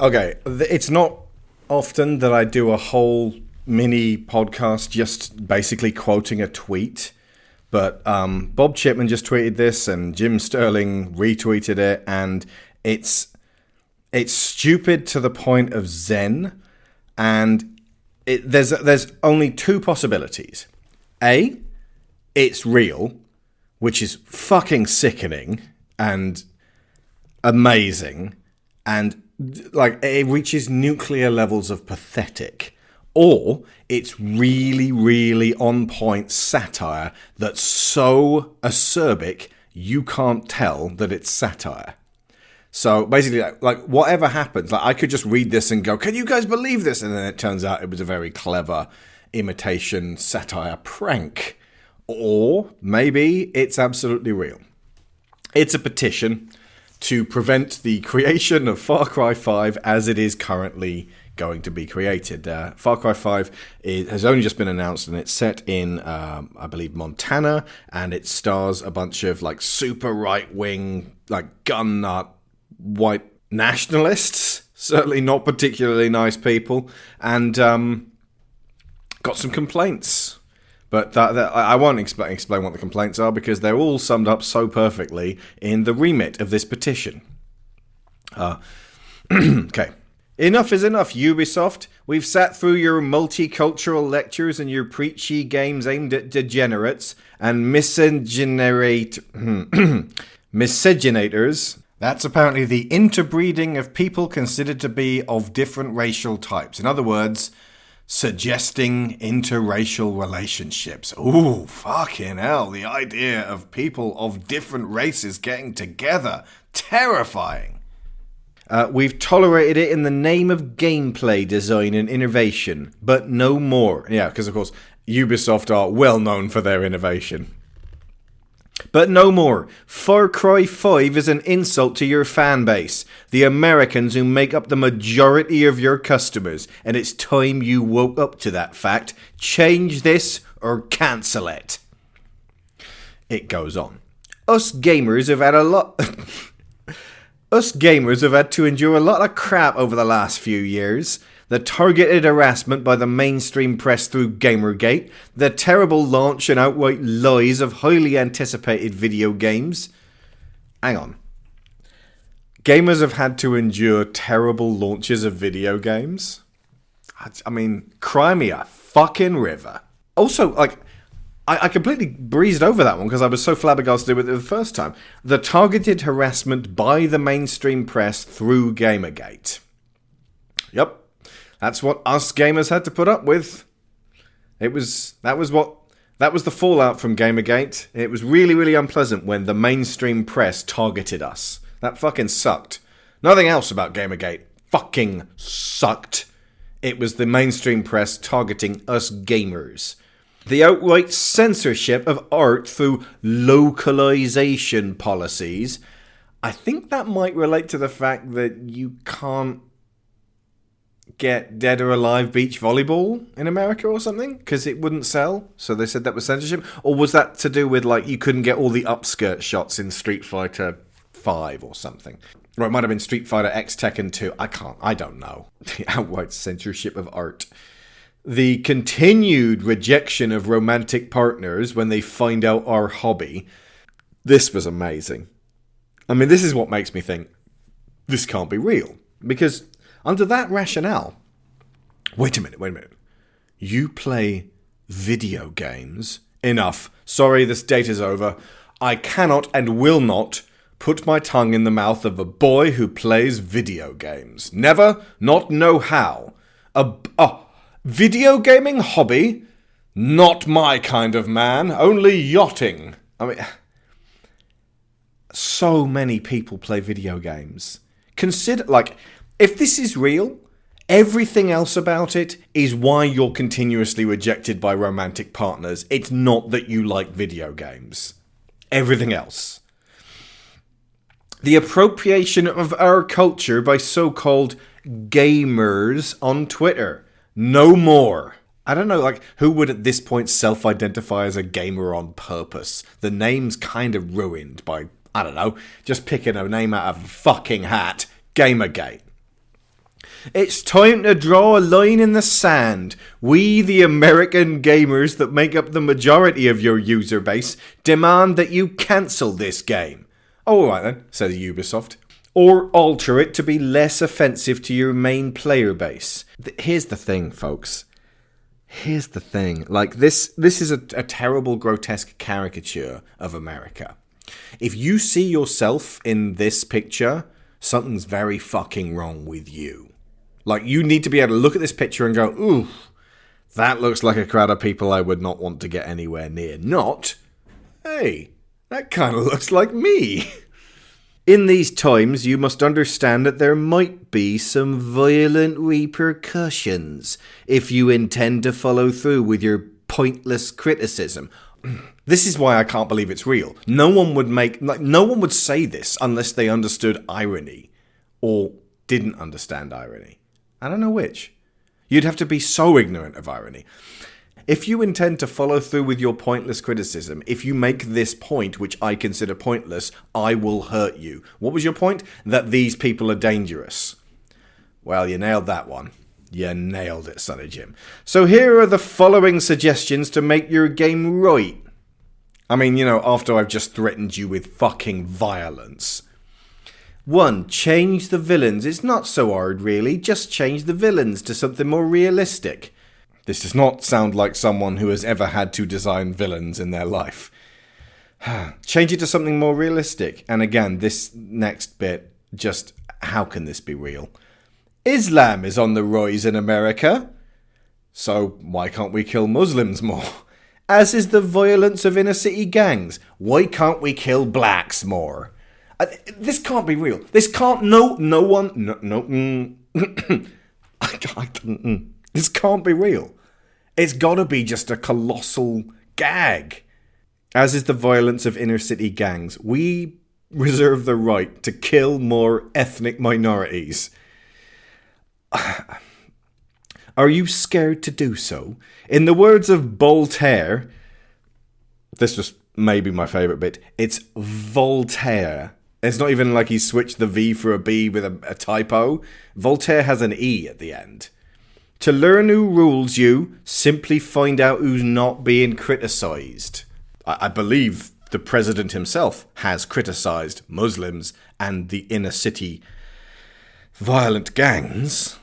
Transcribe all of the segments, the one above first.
Okay, it's not often that I do a whole mini podcast just basically quoting a tweet, but Bob Chipman just tweeted this and Jim Sterling retweeted it, and it's stupid to the point of zen, and there's only two possibilities. A, it's real, which is fucking sickening and amazing, and like it reaches nuclear levels of pathetic. Or it's really, really on point satire that's so acerbic you can't tell that it's satire. So basically, like whatever happens, like I could just read this and go, "Can you guys believe this?" And then it turns out it was a very clever imitation satire prank. Or maybe it's absolutely real. It's a petition to prevent the creation of Far Cry 5 as it is currently going to be created. Far Cry 5 has only just been announced, and it's set in, I believe, Montana, and it stars a bunch of like super right-wing, like gun nut white nationalists, certainly not particularly nice people, and got some complaints. But I won't explain what the complaints are, because they're all summed up so perfectly in the remit of this petition. Okay. Enough is enough, Ubisoft. We've sat through your multicultural lectures and your preachy games aimed at degenerates and miscegenators. That's apparently the interbreeding of people considered to be of different racial types. In other words, suggesting interracial relationships. Ooh, fucking hell, the idea of people of different races getting together. Terrifying. We've tolerated it in the name of gameplay design and innovation, but no more. Yeah, because of course, Ubisoft are well known for their innovation. But no more. Far Cry 5 is an insult to your fan base, the Americans who make up the majority of your customers, and it's time you woke up to that fact. Change this or cancel it. It goes on. Us gamers have had to endure a lot of crap over the last few years. The targeted harassment by the mainstream press through Gamergate, the terrible launch and outright lies of highly anticipated video games. Hang on. Gamers have had to endure terrible launches of video games? I mean, cry me a fucking river. Also, like, I completely breezed over that one because I was so flabbergasted with it the first time. The targeted harassment by the mainstream press through Gamergate. Yep. That's what us gamers had to put up with. That was the fallout from Gamergate. It was really, really unpleasant when the mainstream press targeted us. That fucking sucked. Nothing else about Gamergate fucking sucked. It was the mainstream press targeting us gamers. The outright censorship of art through localization policies. I think that might relate to the fact that you can't get Dead or Alive beach volleyball in America or something, because it wouldn't sell, so they said that was censorship. Or was that to do with, like, you couldn't get all the upskirt shots in Street Fighter 5 or something? Or it might have been Street Fighter X Tekken 2. I don't know. The outright censorship of art. The continued rejection of romantic partners when they find out our hobby. This was amazing. I mean, this is what makes me think this can't be real, because under that rationale, wait a minute. You play video games? Enough. Sorry, this date is over. I cannot and will not put my tongue in the mouth of a boy who plays video games. Never, not know how. A video gaming hobby? Not my kind of man. Only yachting. I mean, so many people play video games. Consider, like, if this is real, everything else about it is why you're continuously rejected by romantic partners. It's not that you like video games. Everything else. The appropriation of our culture by so-called gamers on Twitter. No more. I don't know, like, who would at this point self-identify as a gamer on purpose? The name's kind of ruined by, I don't know, just picking a name out of a fucking hat. Gamergate. It's time to draw a line in the sand. We, the American gamers that make up the majority of your user base, demand that you cancel this game. Oh, alright then, says Ubisoft. Or alter it to be less offensive to your main player base. Here's the thing, folks. Here's the thing. Like, this is a terrible, grotesque caricature of America. If you see yourself in this picture, something's very fucking wrong with you. Like, you need to be able to look at this picture and go, ooh, that looks like a crowd of people I would not want to get anywhere near. Not, hey, that kind of looks like me. In these times, you must understand that there might be some violent repercussions if you intend to follow through with your pointless criticism. This is why I can't believe it's real. No one would say this unless they understood irony or didn't understand irony. I don't know which. You'd have to be so ignorant of irony. If you intend to follow through with your pointless criticism, if you make this point, which I consider pointless, I will hurt you. What was your point? That these people are dangerous. Well, you nailed that one. You nailed it, Sonny Jim. So here are the following suggestions to make your game right. I mean, after I've just threatened you with fucking violence. 1. Change the villains. It's not so hard, really. Just change the villains to something more realistic. This does not sound like someone who has ever had to design villains in their life. Change it to something more realistic. And again, this next bit, just how can this be real? Islam is on the rise in America. So why can't we kill Muslims more? As is the violence of inner city gangs. Why can't we kill blacks more? This can't be real. This can't. No one. This can't be real. It's gotta be just a colossal gag. As is the violence of inner city gangs. We reserve the right to kill more ethnic minorities. Are you scared to do so? In the words of Voltaire, this was maybe my favourite bit, it's Voltaire. It's not even like he switched the V for a B with a typo. Voltaire has an E at the end. To learn who rules you, simply find out who's not being criticised. I believe the president himself has criticised Muslims and the inner city violent gangs.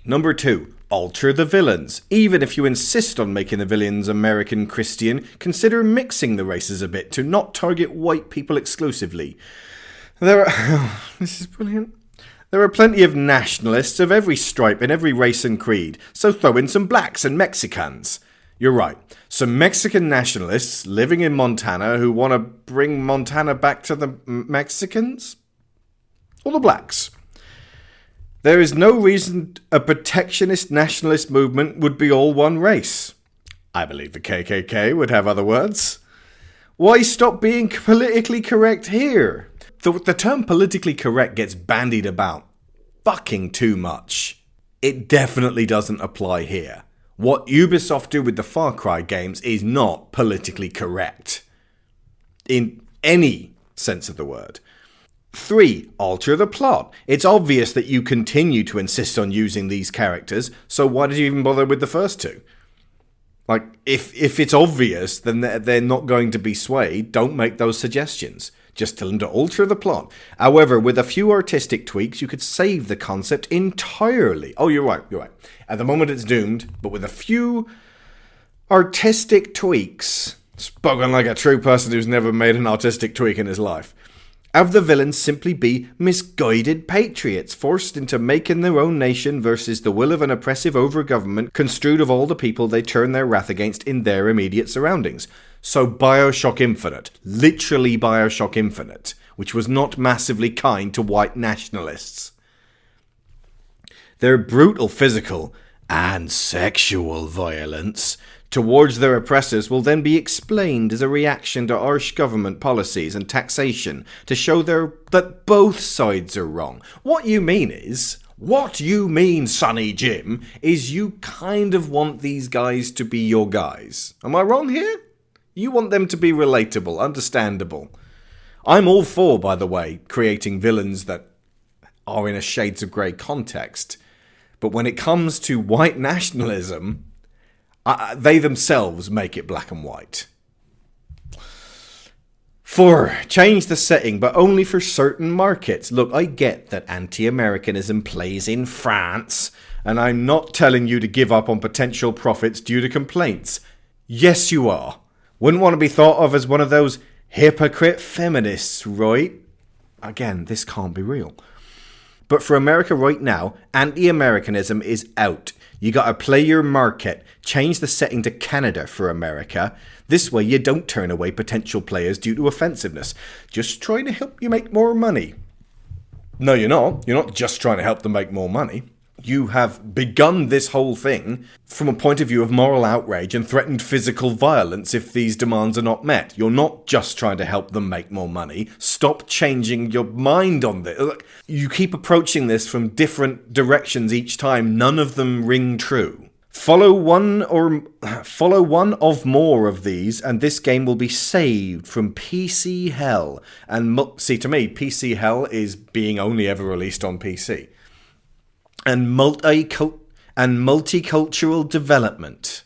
Number 2. Alter the villains. Even if you insist on making the villains American Christian, consider mixing the races a bit to not target white people exclusively. This is brilliant. There are plenty of nationalists of every stripe in every race and creed, so throw in some blacks and Mexicans. You're right. Some Mexican nationalists living in Montana who want to bring Montana back to the Mexicans? Or the blacks? There is no reason a protectionist nationalist movement would be all one race. I believe the KKK would have other words. Why stop being politically correct here? The term politically correct gets bandied about fucking too much. It definitely doesn't apply here. What Ubisoft do with the Far Cry games is not politically correct. In any sense of the word. 3. Alter the plot. It's obvious that you continue to insist on using these characters, so why did you even bother with the first two? Like, if it's obvious, then they're not going to be swayed, don't make those suggestions. Just tell them to alter the plot. However, with a few artistic tweaks, you could save the concept entirely. Oh, you're right. At the moment it's doomed, but with a few artistic tweaks, spoken like a true person who's never made an artistic tweak in his life, have the villains simply be misguided patriots forced into making their own nation versus the will of an oppressive over-government construed of all the people they turn their wrath against in their immediate surroundings. So Bioshock Infinite, literally Bioshock Infinite, which was not massively kind to white nationalists. Their brutal physical and sexual violence towards their oppressors will then be explained as a reaction to harsh government policies and taxation to show that both sides are wrong. What you mean, Sonny Jim, is you kind of want these guys to be your guys. Am I wrong here? You want them to be relatable, understandable. I'm all for, by the way, creating villains that are in a shades of grey context. But when it comes to white nationalism, they themselves make it black and white. 4. Change the setting, but only for certain markets. Look, I get that anti-Americanism plays in France, and I'm not telling you to give up on potential profits due to complaints. Yes, you are. Wouldn't want to be thought of as one of those hypocrite feminists, right? Again, this can't be real. But for America right now, anti-Americanism is out. You gotta play your market. Change the setting to Canada for America. This way you don't turn away potential players due to offensiveness. Just trying to help you make more money. No, you're not. You're not just trying to help them make more money. You have begun this whole thing from a point of view of moral outrage and threatened physical violence if these demands are not met. You're not just trying to help them make more money. Stop changing your mind on this. Look, you keep approaching this from different directions each time. None of them ring true. Follow one of more of these, and this game will be saved from PC hell. And see, to me, PC hell is being only ever released on PC. And multicultural development.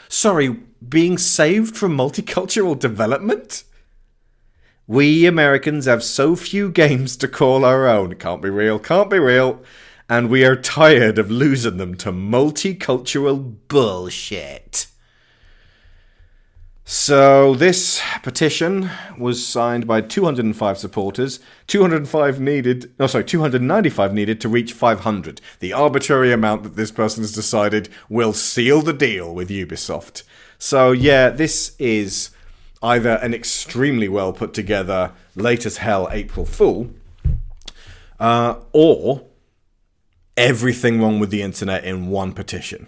Sorry, being saved from multicultural development? We Americans have so few games to call our own. Can't be real, can't be real. And we are tired of losing them to multicultural bullshit. So this petition was signed by 205 supporters. 295 needed to reach 500. The arbitrary amount that this person has decided will seal the deal with Ubisoft. So yeah, this is either an extremely well put together, late as hell April Fool, or everything wrong with the internet in one petition.